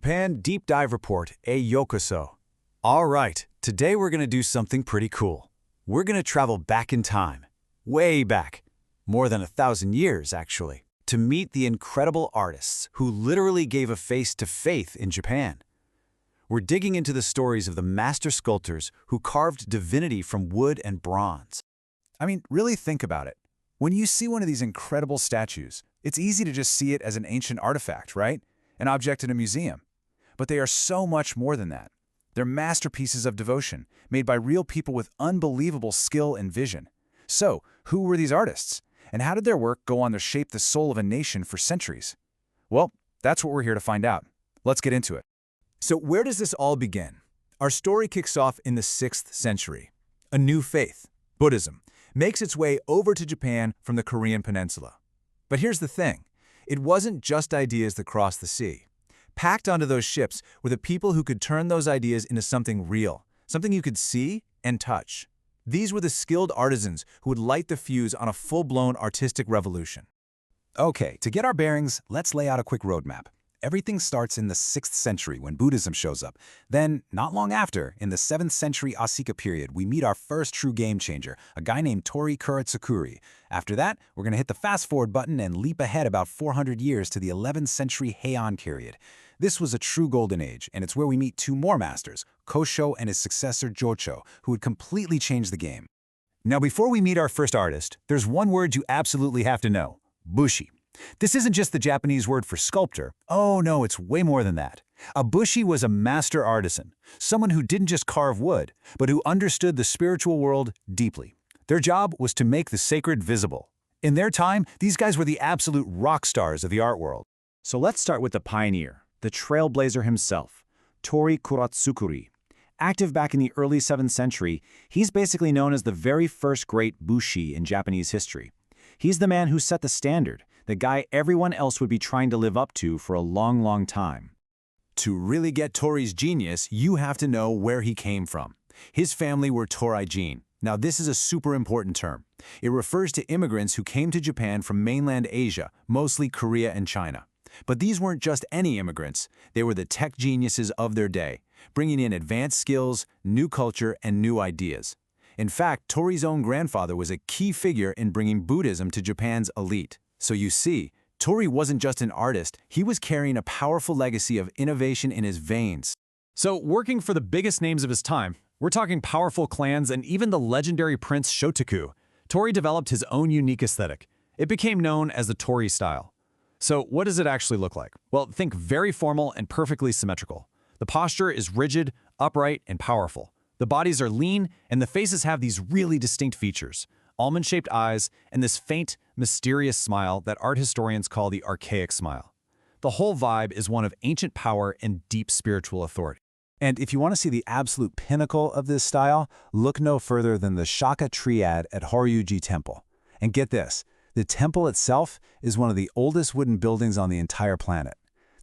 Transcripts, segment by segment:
Japan Deep Dive Report, yokoso. All right, today we're going to do something pretty cool. We're going to travel back in time, way back, more than 1,000 years actually, to meet the incredible artists who literally gave a face to faith in Japan. We're digging into the stories of the master sculptors who carved divinity from wood and bronze. I mean, really think about it. When you see one of these incredible statues, it's easy to just see it as an ancient artifact, right? An object in a museum. But they are so much more than that. They're masterpieces of devotion, made by real people with unbelievable skill and vision. So, who were these artists? And how did their work go on to shape the soul of a nation for centuries? Well, that's what we're here to find out. Let's get into it. So where does this all begin? Our story kicks off in the 6th century. A new faith, Buddhism, makes its way over to Japan from the Korean peninsula. But here's the thing. It wasn't just ideas that crossed the sea. Packed onto those ships were the people who could turn those ideas into something real, something you could see and touch. These were the skilled artisans who would light the fuse on a full-blown artistic revolution. Okay, to get our bearings, let's lay out a quick roadmap. Everything starts in the 6th century when Buddhism shows up. Then, not long after, in the 7th century Asuka period, we meet our first true game changer, a guy named Torii Kuratsukuri. After that, we're going to hit the fast-forward button and leap ahead about 400 years to the 11th century Heian period. This was a true golden age, and it's where we meet two more masters, Kosho and his successor Jocho, who would completely change the game. Now before we meet our first artist, there's one word you absolutely have to know, bushi. This isn't just the Japanese word for sculptor. Oh no, it's way more than that. A bushi was a master artisan, someone who didn't just carve wood, but who understood the spiritual world deeply. Their job was to make the sacred visible. In their time, these guys were the absolute rock stars of the art world. So let's start with the pioneer, the trailblazer himself, Torii Kuratsukuri. Active back in the early 7th century, he's basically known as the very first great bushi in Japanese history. He's the man who set the standard, the guy everyone else would be trying to live up to for a long, long time. To really get Torii's genius, you have to know where he came from. His family were Toraijin. Now this is a super important term. It refers to immigrants who came to Japan from mainland Asia, mostly Korea and China. But these weren't just any immigrants. They were the tech geniuses of their day, bringing in advanced skills, new culture, and new ideas. In fact, Torii's own grandfather was a key figure in bringing Buddhism to Japan's elite. So you see, Torii wasn't just an artist, he was carrying a powerful legacy of innovation in his veins. So working for the biggest names of his time, we're talking powerful clans and even the legendary Prince Shotoku, Torii developed his own unique aesthetic. It became known as the Torii style. So what does it actually look like? Well, think very formal and perfectly symmetrical. The posture is rigid, upright, and powerful. The bodies are lean, and the faces have these really distinct features. Almond-shaped eyes, and this faint, mysterious smile that art historians call the archaic smile. The whole vibe is one of ancient power and deep spiritual authority. And if you want to see the absolute pinnacle of this style, look no further than the Shaka Triad at Horyuji Temple. And get this, the temple itself is one of the oldest wooden buildings on the entire planet.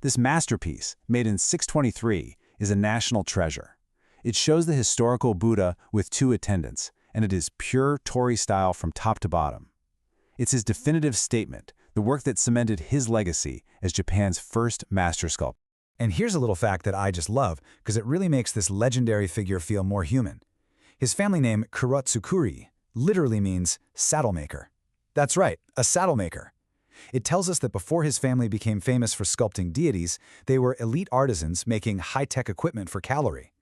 This masterpiece, made in 623, is a national treasure. It shows the historical Buddha with two attendants, and it is pure Torii style from top to bottom. It's his definitive statement, the work that cemented his legacy as Japan's first master sculptor. And here's a little fact that I just love, because it really makes this legendary figure feel more human. His family name, Kuratsukuri, literally means saddle maker. That's right, a saddle maker. It tells us that before his family became famous for sculpting deities, they were elite artisans making high-tech equipment for cavalry.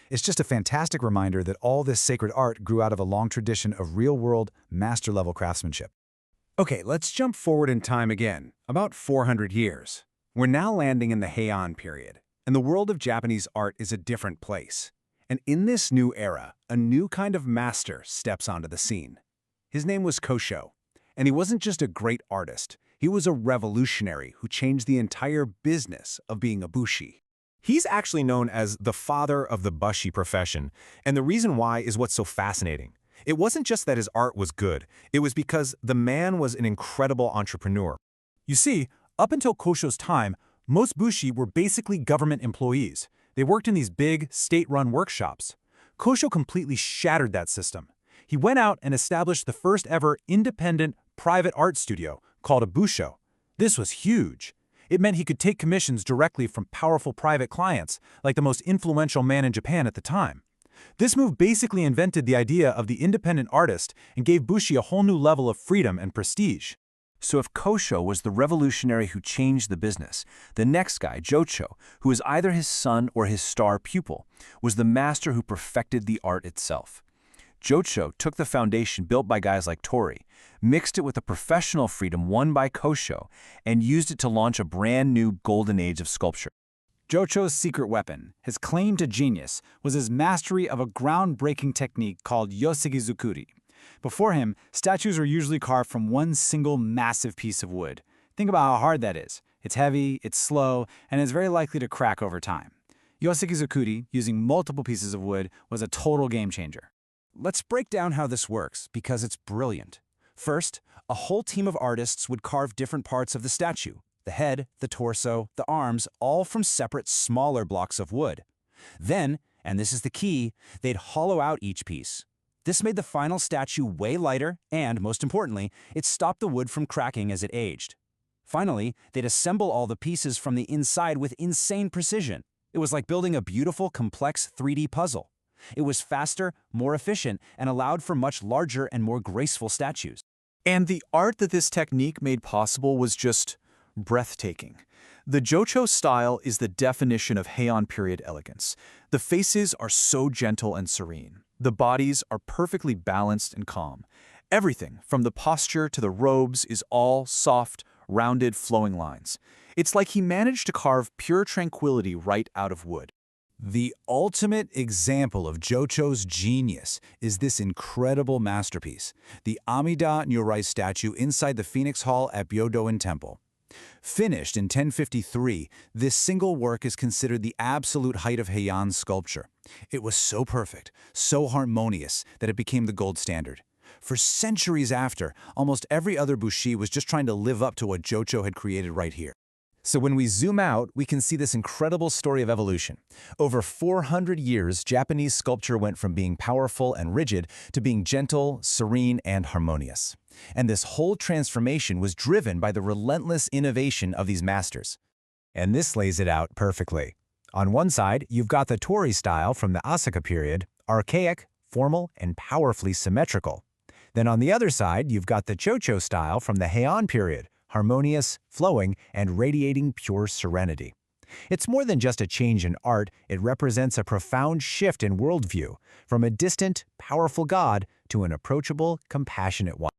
It's just a fantastic reminder that all this sacred art grew out of a long tradition of real-world, master-level craftsmanship. Okay, let's jump forward in time again, about 400 years. We're now landing in the Heian period, and the world of Japanese art is a different place. And in this new era, a new kind of master steps onto the scene. His name was Kosho, and he wasn't just a great artist, he was a revolutionary who changed the entire business of being a bushi. He's actually known as the father of the bushi profession, and the reason why is what's so fascinating. It wasn't just that his art was good, it was because the man was an incredible entrepreneur. You see, up until Kosho's time, most bushi were basically government employees. They worked in these big, state-run workshops. Kosho completely shattered that system. He went out and established the first ever independent private art studio called a busho. This was huge. It meant he could take commissions directly from powerful private clients, like the most influential man in Japan at the time. This move basically invented the idea of the independent artist and gave Bushi a whole new level of freedom and prestige. So if Kosho was the revolutionary who changed the business, the next guy, Jocho, who was either his son or his star pupil, was the master who perfected the art itself. Jocho took the foundation built by guys like Tori, mixed it with the professional freedom won by Kosho, and used it to launch a brand new golden age of sculpture. Jocho's secret weapon, his claim to genius, was his mastery of a groundbreaking technique called yosegizukuri. Before him, statues were usually carved from one single massive piece of wood. Think about how hard that is. It's heavy, it's slow, and is very likely to crack over time. Yosegizukuri, using multiple pieces of wood, was a total game changer. Let's break down how this works, because it's brilliant. First, a whole team of artists would carve different parts of the statue. The head, the torso, the arms, all from separate, smaller blocks of wood. Then, and this is the key, they'd hollow out each piece. This made the final statue way lighter, and, most importantly, it stopped the wood from cracking as it aged. Finally, they'd assemble all the pieces from the inside with insane precision. It was like building a beautiful, complex 3D puzzle. It was faster, more efficient, and allowed for much larger and more graceful statues. And the art that this technique made possible was just breathtaking. The Jocho style is the definition of Heian period elegance. The faces are so gentle and serene. The bodies are perfectly balanced and calm. Everything, from the posture to the robes, is all soft, rounded, flowing lines. It's like he managed to carve pure tranquility right out of wood. The ultimate example of Jocho's genius is this incredible masterpiece, the Amida Nyorai statue inside the Phoenix Hall at Byodoin Temple. Finished in 1053, this single work is considered the absolute height of Heian sculpture. It was so perfect, so harmonious, that it became the gold standard. For centuries after, almost every other Bushi was just trying to live up to what Jocho had created right here. So when we zoom out, we can see this incredible story of evolution. Over 400 years, Japanese sculpture went from being powerful and rigid to being gentle, serene, and harmonious. And this whole transformation was driven by the relentless innovation of these masters. And this lays it out perfectly. On one side, you've got the Tori style from the Asuka period, archaic, formal, and powerfully symmetrical. Then on the other side, you've got the Jocho style from the Heian period, harmonious, flowing, and radiating pure serenity. It's more than just a change in art, it represents a profound shift in worldview, from a distant, powerful god to an approachable, compassionate one.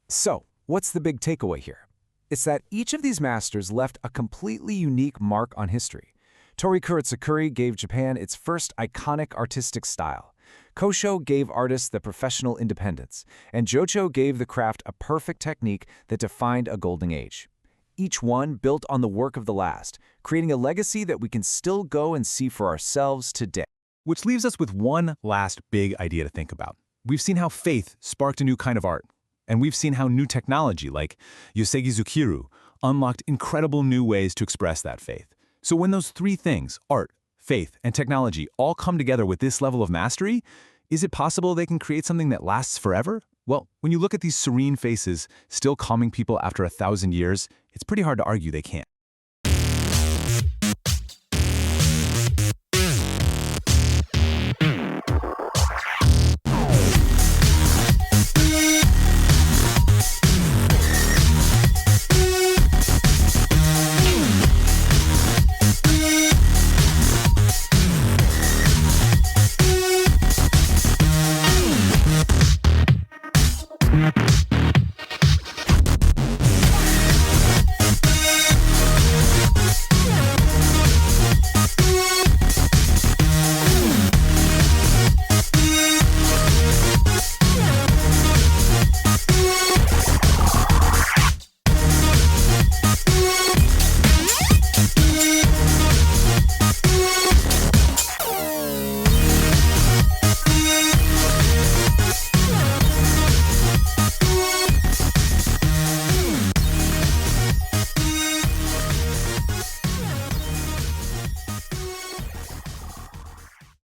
So, what's the big takeaway here? It's that each of these masters left a completely unique mark on history. Tori Kuritsukuri gave Japan its first iconic artistic style. Kosho gave artists the professional independence, and Jocho gave the craft a perfect technique that defined a golden age. Each one built on the work of the last, creating a legacy that we can still go and see for ourselves today. Which leaves us with one last big idea to think about. We've seen how faith sparked a new kind of art, and we've seen how new technology like Yosegizukiru unlocked incredible new ways to express that faith. So when those three things, art, faith, and technology all come together with this level of mastery, is it possible they can create something that lasts forever? Well, when you look at these serene faces still calming people after 1,000 years, it's pretty hard to argue they can't.